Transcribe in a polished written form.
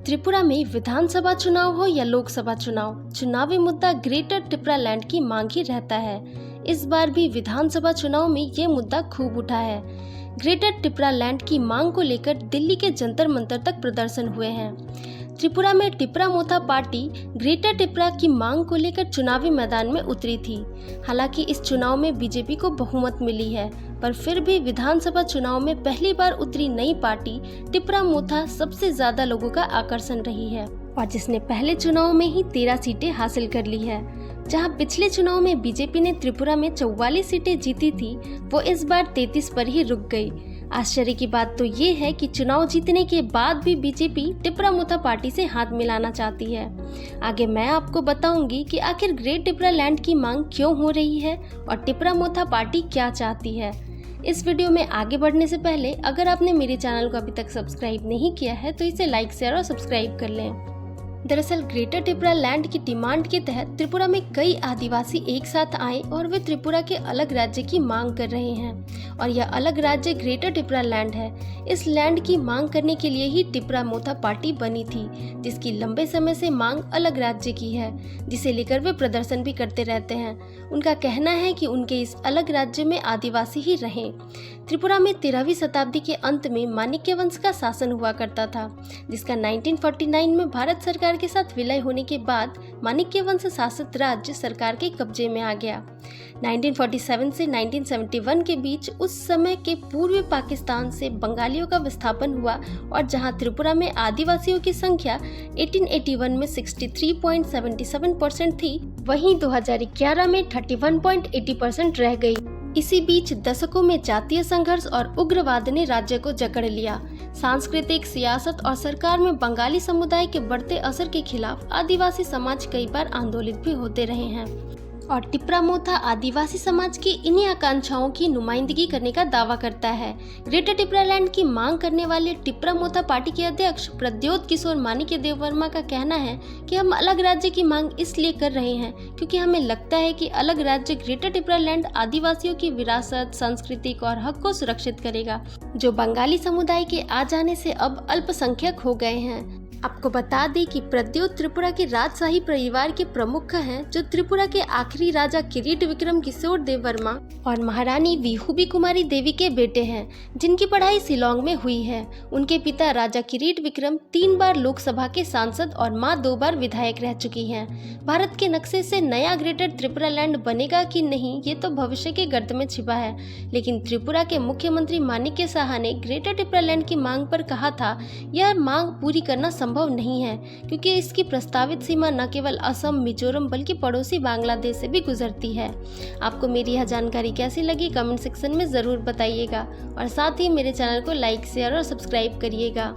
त्रिपुरा में विधानसभा चुनाव हो या लोकसभा चुनाव, चुनावी मुद्दा ग्रेटर त्रिपुरा लैंड की मांग ही रहता है। इस बार भी विधानसभा चुनाव में ये मुद्दा खूब उठा है। ग्रेटर त्रिपुरा लैंड की मांग को लेकर दिल्ली के जंतर मंतर तक प्रदर्शन हुए हैं। त्रिपुरा में टिपरा मोथा पार्टी ग्रेटर त्रिपुरा की मांग को लेकर चुनावी मैदान में उतरी थी। हालांकि इस चुनाव में बीजेपी को बहुमत मिली है, पर फिर भी विधानसभा चुनाव में पहली बार उतरी नई पार्टी टिपरा मोथा सबसे ज्यादा लोगों का आकर्षण रही है और जिसने पहले चुनाव में ही 13 सीटें हासिल कर ली है। जहां पिछले चुनाव में बीजेपी ने त्रिपुरा में 44 सीटें जीती थी, वो इस बार 33 पर ही रुक गई। आश्चर्य की बात तो ये है कि चुनाव जीतने के बाद भी बीजेपी टिपरा मोथा पार्टी से हाथ मिलाना चाहती है। आगे मैं आपको बताऊंगी कि आखिर ग्रेट टिपरा लैंड की मांग क्यों हो रही है और टिपरा मोथा पार्टी क्या चाहती है। इस वीडियो में आगे बढ़ने से पहले अगर आपने मेरे चैनल को अभी तक सब्सक्राइब नहीं किया है तो इसे लाइक, शेयर और सब्सक्राइब कर लें। दरअसल ग्रेटर त्रिपुरा लैंड की डिमांड के तहत त्रिपुरा में कई आदिवासी एक साथ आए और वे त्रिपुरा के अलग राज्य की मांग कर रहे हैं और यह अलग राज्य ग्रेटर त्रिपुरा लैंड है। इस लैंड की मांग करने के लिए ही टिपरा मोथा पार्टी बनी थी, जिसकी लंबे समय से मांग अलग राज्य की है, जिसे लेकर वे प्रदर्शन भी करते रहते हैं। उनका कहना है कि उनके इस अलग राज्य में आदिवासी ही रहें। त्रिपुरा में 13वीं शताब्दी के अंत में माणिक्य वंश का शासन हुआ करता था, जिसका 1949 में भारत सरकार के साथ विलय होने के बाद माणिक्य वंश शासित राज्य सरकार के कब्जे में आ गया। 1947 से 1971 के बीच उस समय के पूर्वी पाकिस्तान से बंगालियों का विस्थापन हुआ और जहां त्रिपुरा में आदिवासियों की संख्या 1881 में 63.77% थी, वहीं 2011 में 31.80% रह गई। इसी बीच दशकों में जातीय संघर्ष और उग्रवाद ने राज्य को जकड़ लिया। सांस्कृतिक, सियासत और सरकार में बंगाली समुदाय के बढ़ते असर के खिलाफ आदिवासी समाज कई बार आंदोलित भी होते रहे हैं और टिपरा मोथा आदिवासी समाज की इन्हीं आकांक्षाओं की नुमाइंदगी करने का दावा करता है। ग्रेटर टिपरा लैंड की मांग करने वाले टिपरा मोथा पार्टी के अध्यक्ष प्रद्योत किशोर माणिक्य देव वर्मा का कहना है कि हम अलग राज्य की मांग इसलिए कर रहे हैं क्योंकि हमें लगता है कि अलग राज्य ग्रेटर टिपरा लैंड आदिवासियों की विरासत, सांस्कृतिक और हक को सुरक्षित करेगा, जो बंगाली समुदाय के आ जाने से अब अल्पसंख्यक हो गए हैं। आपको बता दें कि प्रद्योत त्रिपुरा के राजशाही परिवार के प्रमुख हैं, जो त्रिपुरा के आखिरी राजा किरीट विक्रम किशोर देव वर्मा और महारानी विहुबी कुमारी देवी के बेटे हैं, जिनकी पढ़ाई शिलोंग में हुई है। उनके पिता राजा किरीट विक्रम 3 बार लोकसभा के सांसद और मां 2 बार विधायक रह चुकी हैं। भारत के नक्शे से नया ग्रेटर त्रिपुरा लैंड बनेगा कि नहीं, ये तो भविष्य के गर्त में छिपा है, लेकिन त्रिपुरा के मुख्यमंत्री माणिक्य साहा ने ग्रेटर त्रिपुरा लैंड की मांग पर कहा था, यह मांग पूरी करना संभव नहीं है क्योंकि इसकी प्रस्तावित सीमा न केवल असम, मिजोरम बल्कि पड़ोसी बांग्लादेश से भी गुजरती है। आपको मेरी यह जानकारी कैसी लगी कमेंट सेक्शन में जरूर बताइएगा और साथ ही मेरे चैनल को लाइक, शेयर और सब्सक्राइब करिएगा।